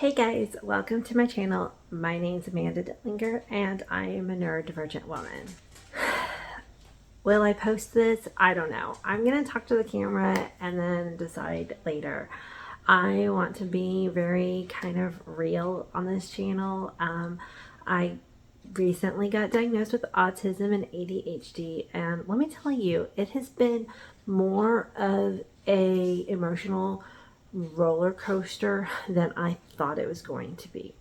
Hey guys, welcome to my channel. My name's Amanda Dittlinger and I am a neurodivergent woman. Will I post this? I don't know. I'm gonna talk to the camera and then decide later. I want to be very kind of real on this channel. I recently got diagnosed with autism and ADHD, and let me tell you, it has been more of a emotional roller coaster than I thought it was going to be.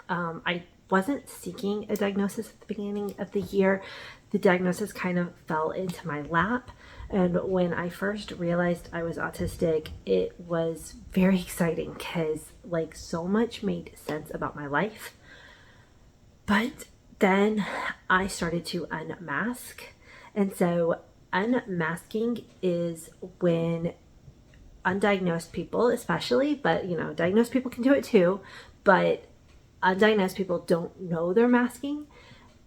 I wasn't seeking a diagnosis at the beginning of the year. The diagnosis kind of fell into my lap, and when I first realized I was autistic, it was very exciting because like so much made sense about my life. But then I started to unmask, and so unmasking is when undiagnosed people especially, but diagnosed people can do it too, but undiagnosed people don't know they're masking,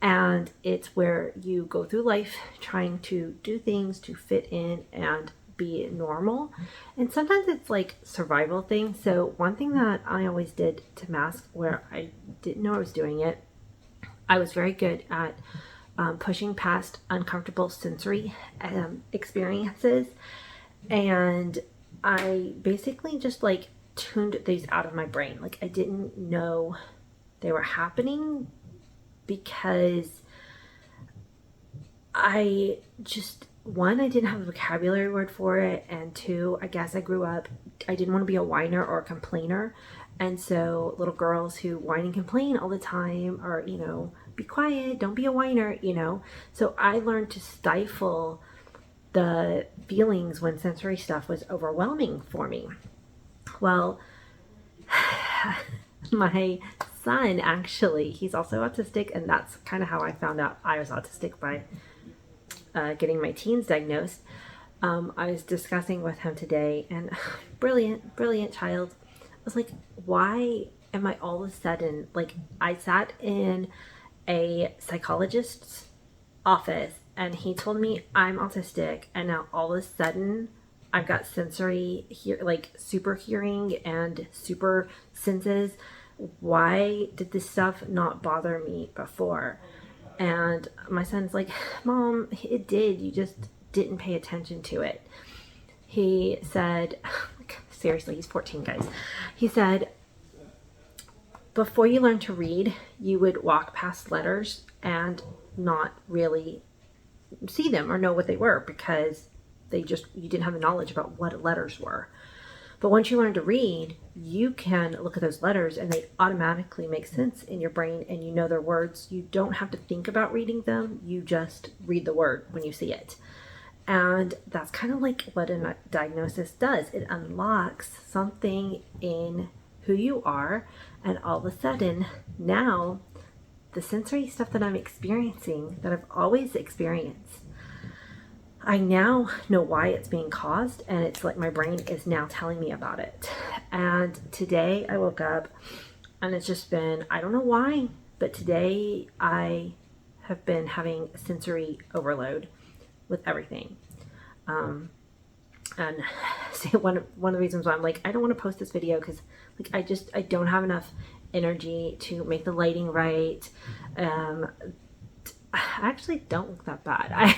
and it's where you go through life trying to do things to fit in and be normal, and sometimes it's like survival thing. So one thing that I always did to mask where I didn't know I was doing it, I was very good at pushing past uncomfortable sensory experiences, and I basically just like tuned these out of my brain. Like I didn't know they were happening because I didn't have a vocabulary word for it, and two, I guess I grew up, I didn't want to be a whiner or a complainer, and so little girls who whine and complain all the time, or be quiet, don't be a whiner, so I learned to stifle the feelings when sensory stuff was overwhelming for me. Well, my son, actually, he's also autistic, and that's kind of how I found out I was autistic, by getting my teens diagnosed. I was discussing with him today, and brilliant child. I was like, why am I all of a sudden, like, I sat in a psychologist's office and he told me I'm autistic, and now all of a sudden I've got sensory like super hearing and super senses. Why did this stuff not bother me before? And my son's like, Mom, it did, you just didn't pay attention to it. He said, seriously, he's 14, guys. He said, before you learned to read, you would walk past letters and not really see them or know what they were because you didn't have the knowledge about what letters were. But once you learn to read, you can look at those letters and they automatically make sense in your brain, and you know their words. You don't have to think about reading them. You just read the word when you see it. And that's kind of like what a diagnosis does. It unlocks something in who you are, and all of a sudden now the sensory stuff that I'm experiencing, that I've always experienced, I now know why it's being caused, and it's like my brain is now telling me about it. And today I woke up and it's just been, I don't know why, but today I have been having sensory overload with everything. And see, one of the reasons why I'm like, I don't want to post this video, because like I don't have enough energy to make the lighting right. I actually don't look that bad.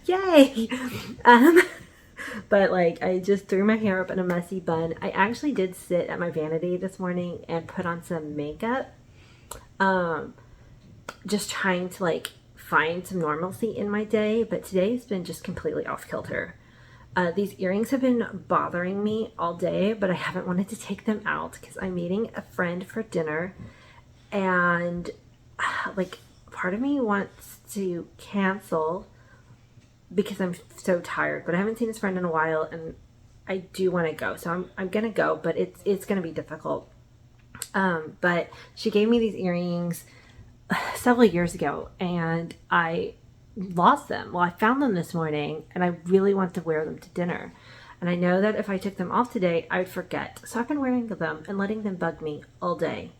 Yay! But like I just threw my hair up in a messy bun. I actually did sit at my vanity this morning and put on some makeup, just trying to like find some normalcy in my day, but today's been just completely off kilter. These earrings have been bothering me all day, but I haven't wanted to take them out because I'm meeting a friend for dinner, and like part of me wants to cancel because I'm so tired, but I haven't seen this friend in a while and I do want to go. So I'm gonna go, but it's gonna be difficult. But she gave me these earrings several years ago and I lost them. Well, I found them this morning and I really want to wear them to dinner. And I know that if I took them off today, I would forget. So I've been wearing them and letting them bug me all day.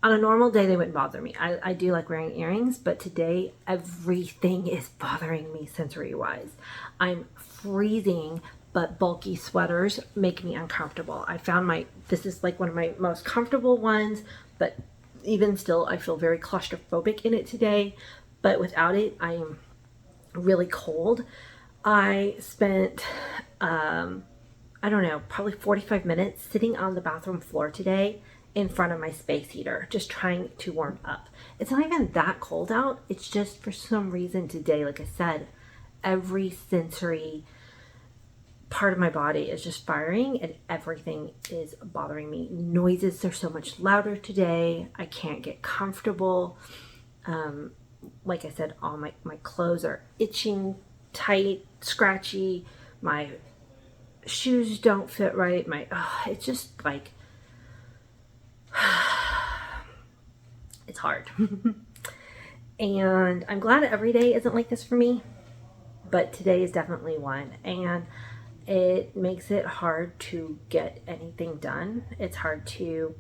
On a normal day, they wouldn't bother me. I do like wearing earrings, but today everything is bothering me sensory-wise. I'm freezing but bulky sweaters make me uncomfortable. I found this is like one of my most comfortable ones, but even still, I feel very claustrophobic in it today. But without it, I am really cold. I spent, I don't know, probably 45 minutes sitting on the bathroom floor today in front of my space heater, just trying to warm up. It's not even that cold out. It's just for some reason today, like I said, every sensory part of my body is just firing and everything is bothering me. Noises are so much louder today. I can't get comfortable. Like I said, all my clothes are itching, tight, scratchy. My shoes don't fit right. It's just like, it's hard. And I'm glad every day isn't like this for me, but today is definitely one. And it makes it hard to get anything done. It's hard to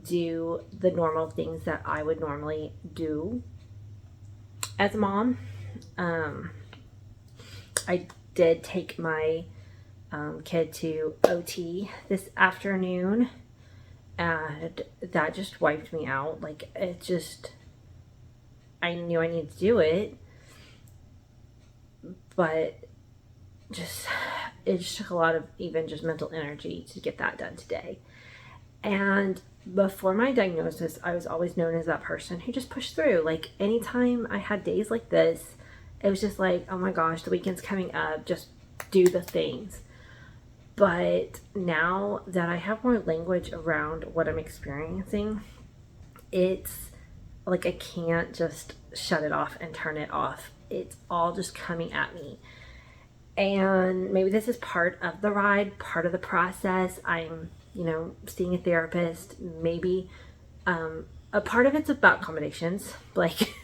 do the normal things that I would normally do as a mom. I did take my kid to OT this afternoon, and that just wiped me out. Like, I knew I needed to do it, but it just took a lot of even just mental energy to get that done today. And before my diagnosis, I was always known as that person who just pushed through. Like, anytime I had days like this, it was just like, oh my gosh, the weekend's coming up, just do the things. But now that I have more language around what I'm experiencing, it's like I can't just shut it off and turn it off. It's all just coming at me. And maybe this is part of the ride, part of the process. I'm, seeing a therapist. Maybe a part of it's about accommodations. Like,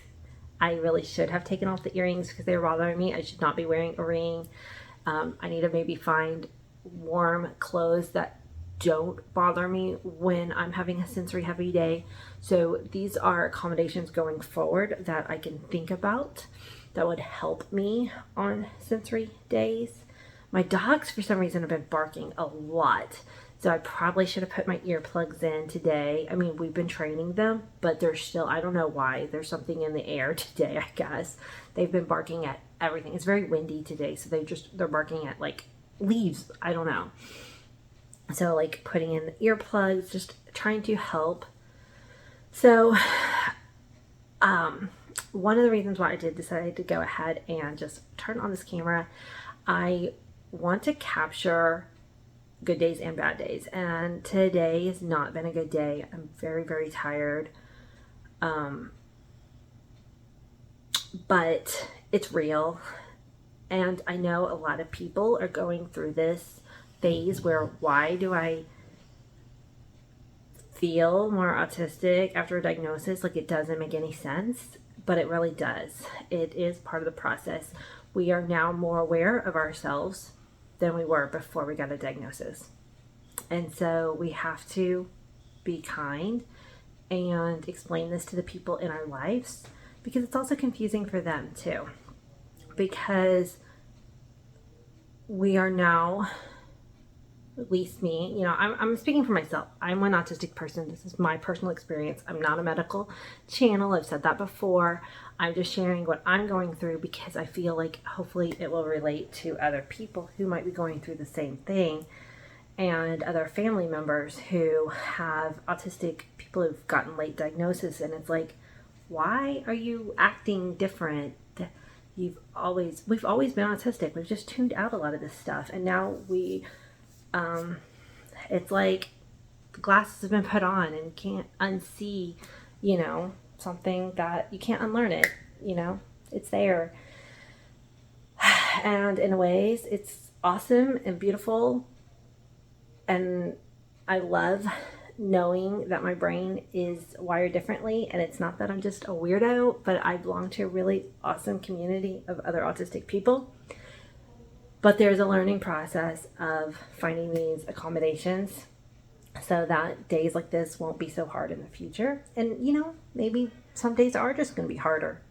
I really should have taken off the earrings because they were bothering me. I should not be wearing a ring. I need to maybe find warm clothes that don't bother me when I'm having a sensory heavy day. So these are accommodations going forward that I can think about that would help me on sensory days. My dogs, for some reason, have been barking a lot. So I probably should have put my earplugs in today. I mean, we've been training them, but they're still, I don't know why. There's something in the air today, I guess. They've been barking at everything. It's very windy today, so they're barking at like leaves. I don't know. So like putting in the earplugs, just trying to help. So, one of the reasons why I did decide to go ahead and just turn on this camera, I want to capture good days and bad days. And today has not been a good day. I'm very, very tired. But it's real. And I know a lot of people are going through this phase where, why do I feel more autistic after a diagnosis? Like, it doesn't make any sense, but it really does. It is part of the process. We are now more aware of ourselves than we were before we got a diagnosis. And so we have to be kind and explain this to the people in our lives, because it's also confusing for them too. Because we are now, at least me, I'm speaking for myself. I'm an autistic person. This is my personal experience. I'm not a medical channel. I've said that before. I'm just sharing what I'm going through because I feel like hopefully it will relate to other people who might be going through the same thing, and other family members who have autistic people who've gotten late diagnosis. And it's like, why are you acting different? We've always been autistic. We've just tuned out a lot of this stuff, and now it's like the glasses have been put on and you can't unsee, something that you can't unlearn it, it's there. And in ways, it's awesome and beautiful. And I love knowing that my brain is wired differently, and it's not that I'm just a weirdo, but I belong to a really awesome community of other autistic people. But there's a learning process of finding these accommodations so that days like this won't be so hard in the future. And maybe some days are just going to be harder.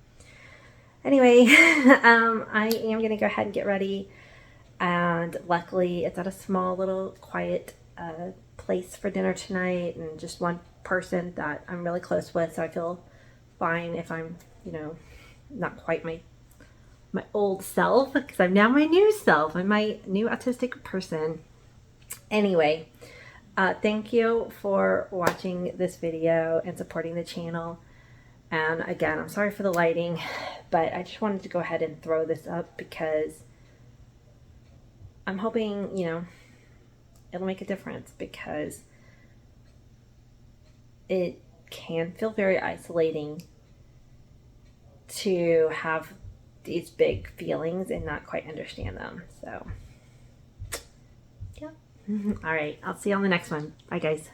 Anyway, I am going to go ahead and get ready. And luckily it's at a small little quiet place for dinner tonight, and just one person that I'm really close with, so I feel fine if I'm, you know, not quite my old self, because I'm now my new self. I'm my new autistic person. Anyway, thank you for watching this video and supporting the channel. And again, I'm sorry for the lighting, but I just wanted to go ahead and throw this up because I'm hoping, you know, it'll make a difference, because it can feel very isolating to have these big feelings and not quite understand them. So, yeah. All right. I'll see you on the next one. Bye, guys.